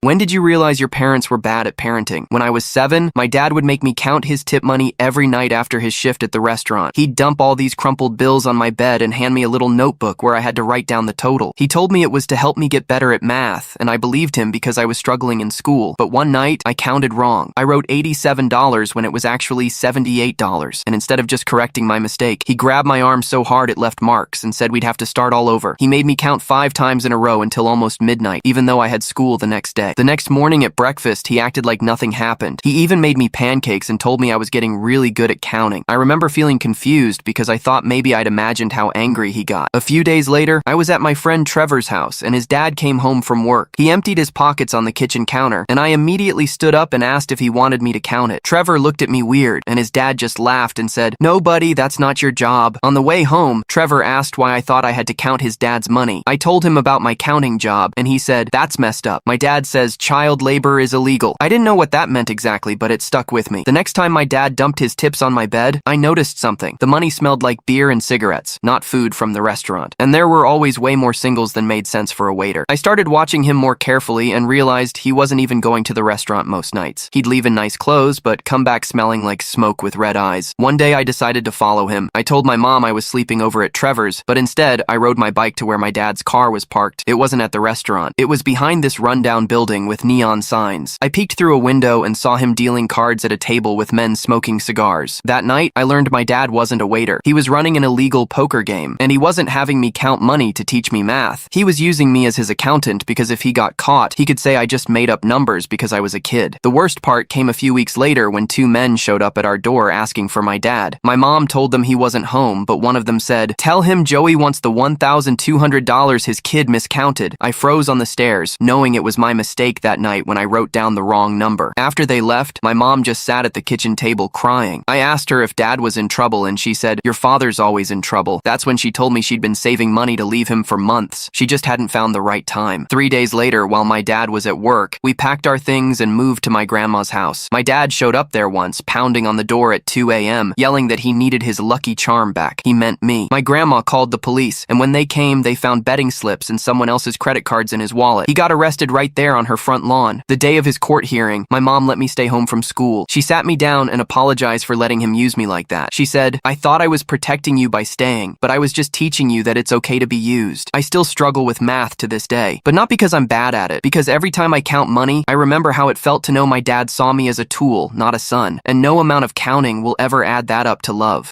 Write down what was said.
When did you realize your parents were bad at parenting? When I was 7, my dad would make me count his tip money every night after his shift at the restaurant. He'd dump all these crumpled bills on my bed and hand me a little notebook where I had to write down the total. He told me it was to help me get better at math, and I believed him because I was struggling in school. But one night, I counted wrong. I wrote $87 when it was actually $78, and instead of just correcting my mistake, he grabbed my arm so hard it left marks and said we'd have to start all over. He made me count 5 times in a row until almost midnight, even though I had school the next day. The next morning at breakfast, he acted like nothing happened. He even made me pancakes and told me I was getting really good at counting. I remember feeling confused because I thought maybe I'd imagined how angry he got. A few days later, I was at my friend Trevor's house and his dad came home from work. He emptied his pockets on the kitchen counter and I immediately stood up and asked if he wanted me to count it. Trevor looked at me weird and his dad just laughed and said, "No, buddy, that's not your job." On the way home, Trevor asked why I thought I had to count his dad's money. I told him about my counting job and he said, "That's messed up. My dad says child labor is illegal." I didn't know what that meant exactly, but it stuck with me. The next time my dad dumped his tips on my bed, I noticed something. The money smelled like beer and cigarettes, not food from the restaurant. And there were always way more singles than made sense for a waiter. I started watching him more carefully and realized he wasn't even going to the restaurant most nights. He'd leave in nice clothes, but come back smelling like smoke with red eyes. One day I decided to follow him. I told my mom I was sleeping over at Trevor's, but instead I rode my bike to where my dad's car was parked. It wasn't at the restaurant. It was behind this rundown building with neon signs. I peeked through a window and saw him dealing cards at a table with men smoking cigars. That night, I learned my dad wasn't a waiter. He was running an illegal poker game, and he wasn't having me count money to teach me math. He was using me as his accountant because if he got caught, he could say I just made up numbers because I was a kid. The worst part came a few weeks later when 2 men showed up at our door asking for my dad. My mom told them he wasn't home, but one of them said, "Tell him Joey wants the $1,200 his kid miscounted." I froze on the stairs, knowing it was my mistake that night when I wrote down the wrong number. After they left, my mom just sat at the kitchen table crying. I asked her if dad was in trouble and she said, "Your father's always in trouble." That's when she told me she'd been saving money to leave him for months. She just hadn't found the right time. 3 days later, while my dad was at work, we packed our things and moved to my grandma's house. My dad showed up there once, pounding on the door at 2 a.m., yelling that he needed his Lucky Charm back. He meant me. My grandma called the police, and when they came, they found betting slips and someone else's credit cards in his wallet. He got arrested right there on her front lawn. The day of his court hearing, my mom let me stay home from school. She sat me down and apologized for letting him use me like that. She said, "I thought I was protecting you by staying, but I was just teaching you that it's okay to be used." I still struggle with math to this day, but not because I'm bad at it, because every time I count money, I remember how it felt to know my dad saw me as a tool, not a son, and no amount of counting will ever add that up to love.